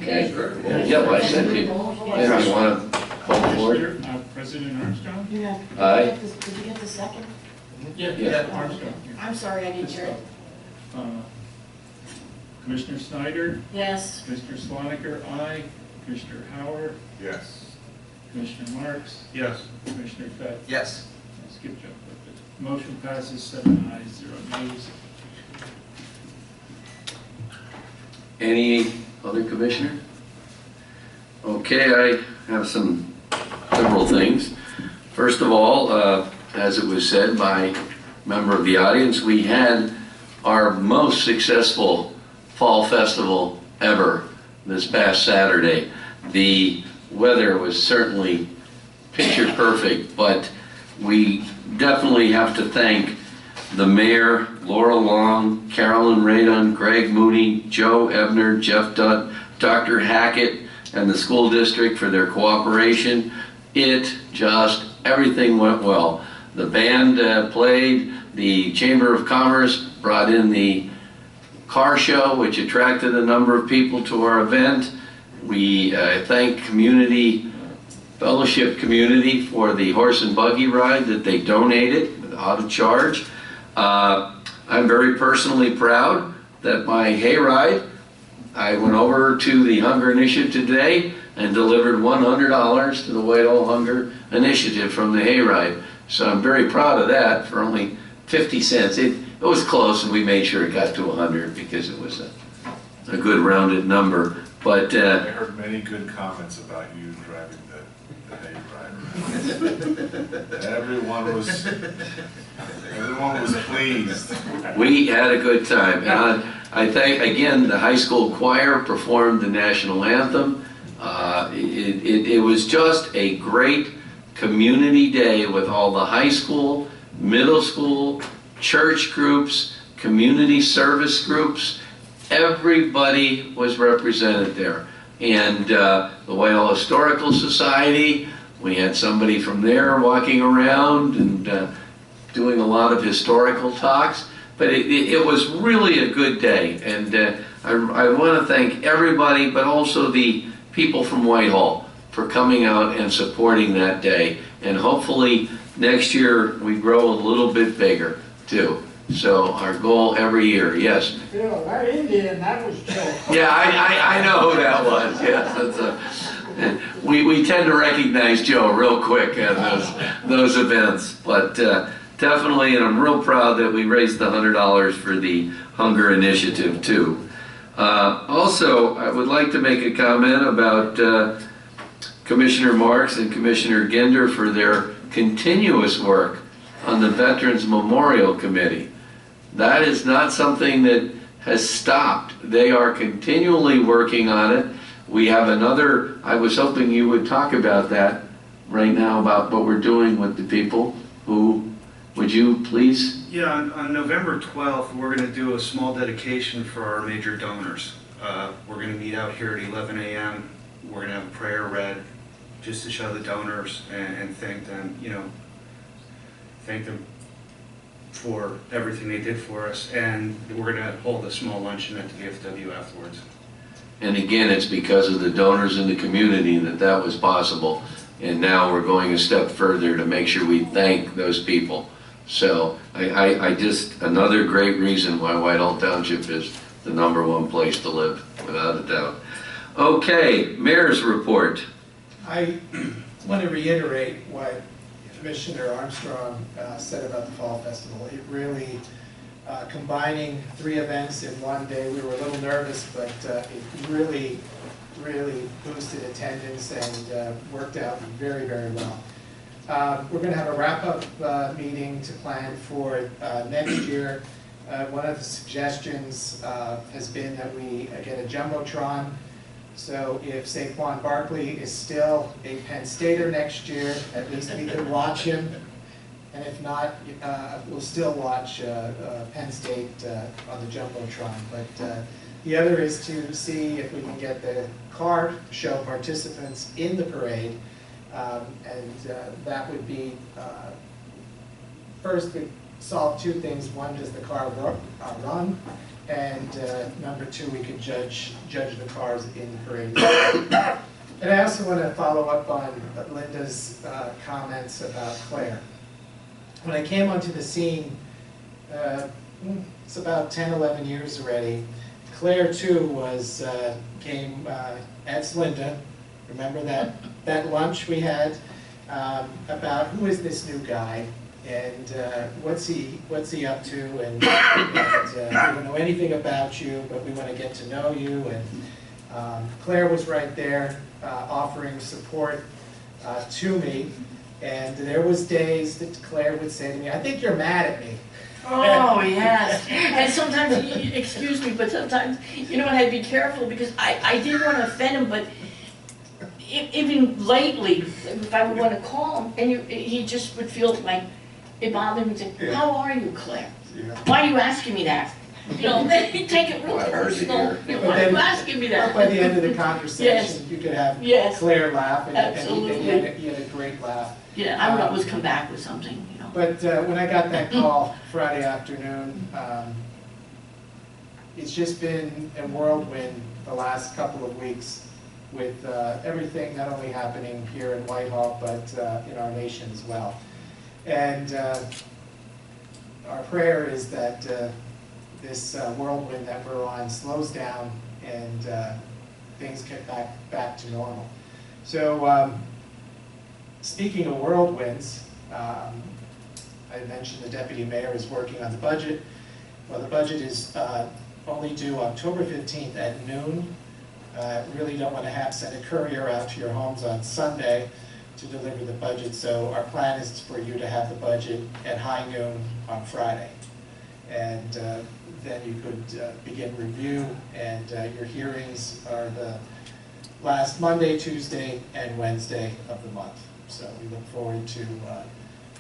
Okay. Yeah, well, I said you. Yeah, you want to call forward? President Armstrong? Aye. Did you get the second? Yeah, Armstrong. I'm sorry, I didn't hear it. Commissioner Snyder? Yes. Commissioner Sloniker, aye. Commissioner Howard? Yes. Commissioner Marks? Yes. Commissioner Fett? Yes. Skip jump. Motion passes 7 ayes, 0 nays. Any other commissioner? Okay, I have several things. First of all, as it was said by a member of the audience, we had our most successful fall festival ever this past Saturday. The weather was certainly picture perfect, but we definitely have to thank the mayor, Laura Long, Carolyn Radon, Greg Mooney, Joe Ebner, Jeff Dutt, Dr. Hackett, and the school district for their cooperation. Everything went well. The band played, the Chamber of Commerce brought in the car show, which attracted a number of people to our event. We thank Fellowship Community for the horse and buggy ride that they donated without a charge. I'm very personally proud that my hayride, I went over to the Hunger Initiative today and delivered $100 to the Whitehall Hunger Initiative from the hayride. So I'm very proud of that for only 50 cents. It was close, and we made sure it got to 100 because it was a good rounded number. But I heard many good comments about you driving the hayride around. Everyone was pleased. We had a good time. And I thank, again, the high school choir performed the national anthem. It was just a great community day with all the high school, middle school, church groups, community service groups. Everybody was represented there. And the Whitehall Historical Society, we had somebody from there walking around and doing a lot of historical talks. But it was really a good day. And I want to thank everybody, but also the people from Whitehall for coming out and supporting that day. And hopefully next year we grow a little bit bigger too. So our goal every year, yes. Bill, that Indian, that was Joe. Yeah, I know who that was. Yes, we tend to recognize Joe real quick at those events. But definitely, and I'm real proud that we raised the $100 for the Hunger Initiative too. Also, I would like to make a comment about Commissioner Marks and Commissioner Ginder for their continuous work on the Veterans Memorial Committee. That is not something that has stopped. They are continually working on it. We have another, I was hoping you would talk about that right now, about what we're doing with the people who, would you please? Yeah, on November 12th, we're going to do a small dedication for our major donors. We're going to meet out here at 11 a.m. We're going to have a prayer read just to show the donors and thank them, thank them for everything they did for us. And we're going to hold a small luncheon at the VFW afterwards. And again, it's because of the donors in the community that was possible. And now we're going a step further to make sure we thank those people. So I just, another great reason why Whitehall Township is the #1 place to live, without a doubt. Okay, Mayor's report. I want to reiterate what Commissioner Armstrong said about the Fall Festival. It really, combining 3 events in one day, we were a little nervous, but it really boosted attendance and worked out very, very well. We're going to have a wrap-up meeting to plan for next year. One of the suggestions has been that we get a Jumbotron. So if Saquon Barkley is still a Penn Stater next year, at least we can watch him. And if not, we'll still watch Penn State on the Jumbotron. But the other is to see if we can get the car show participants in the parade. And that would be, first, solve two things. One, does the car run? And number two, we could judge the cars in the parade. And I also want to follow up on Linda's comments about Claire. When I came onto the scene, it's about 10, 11 years already, Claire too was, as Linda, remember that lunch we had, about who is this new guy, and what's he up to, and we don't know anything about you, but we want to get to know you. And Claire was right there offering support to me, and there was days that Claire would say to me, "I think you're mad at me." Oh, yes. And sometimes, excuse me, but sometimes, you know, I had to be careful because I didn't want to offend him, but even lately, if I would want to call him, and he just would feel like it bothered him, and say, "How are you, Claire? Why are you asking me that?" You know, they take it real personal. Why are you asking me that? By the end of the conversation, you could have Claire laugh, and he had a great laugh. Yeah, I would always come back with something, you know. But when I got that call Friday afternoon, it's just been a whirlwind the last couple of weeks with everything not only happening here in Whitehall, but in our nation as well. And our prayer is that this whirlwind that we're on slows down and things get back to normal. So speaking of whirlwinds, I mentioned the deputy mayor is working on the budget. Well, the budget is only due October 15th at noon. Really don't want to send a courier out to your homes on Sunday to deliver the budget, so our plan is for you to have the budget at high noon on Friday. And then you could begin review, and your hearings are the last Monday, Tuesday, and Wednesday of the month. So we look forward to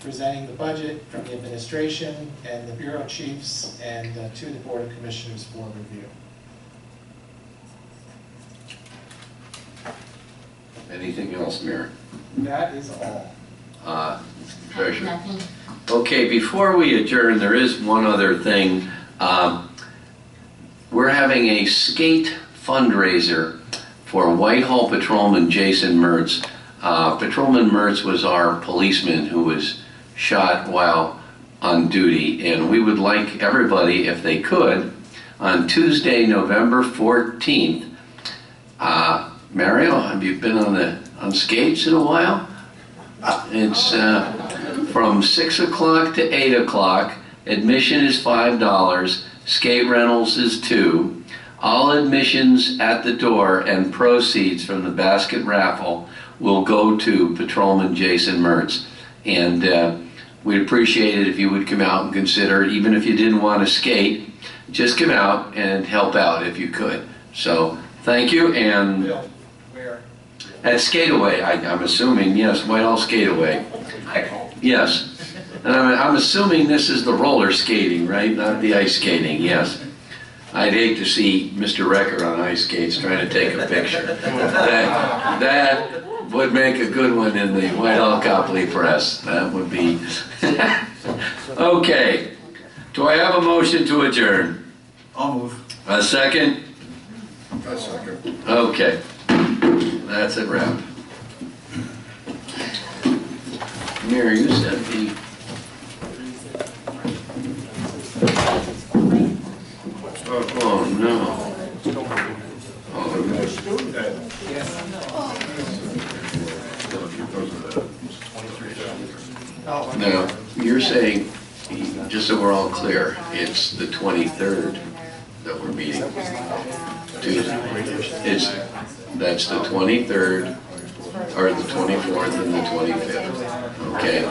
presenting the budget from the administration and the bureau chiefs and to the Board of Commissioners for review. Anything else, Mayor? That is all. Treasurer? Nothing. Okay, before we adjourn, there is one other thing. We're having a skate fundraiser for Whitehall Patrolman Jason Mertz. Patrolman Mertz was our policeman who was shot while on duty, and we would like everybody, if they could, on Tuesday, November 14th. Mario, have you been on skates in a while? It's from 6 o'clock to 8 o'clock. Admission is $5. Skate rentals is $2. All admissions at the door and proceeds from the basket raffle will go to Patrolman Jason Mertz. And we'd appreciate it if you would come out and consider, even if you didn't want to skate, just come out and help out if you could. So thank you. And Bill, where? at Skateaway, I'm assuming, yes, Whitehall Skateaway. Yes. And I'm assuming this is the roller skating, right? Not the ice skating, yes. I'd hate to see Mr. Recker on ice skates trying to take a picture. That would make a good one in the Whitehall Copley Press. That would be... Okay. Do I have a motion to adjourn? I'll move. A second? A second. Okay. That's a wrap. Mary, you said the... Oh, no. Oh, No, you're saying, just so we're all clear, it's the 23rd that we're meeting. Tuesday. That's the 23rd, or the 24th and the 25th, okay?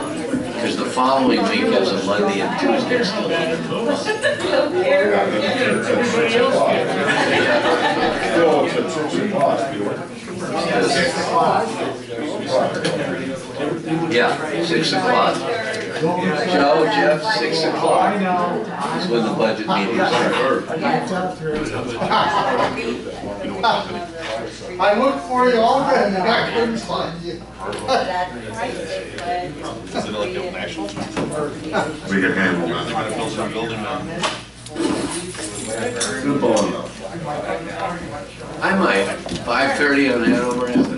Because the following week is a Monday and Tuesday still Yeah, 6 o'clock. Joe, Jeff, 6 o'clock I know. is when the budget meetings are. I fell through. I looked for you all day and I couldn't find you. Is it like a national? We can handle They're that. gonna build some building now. Good ball. I might, 5:30 on Hanover Avenue.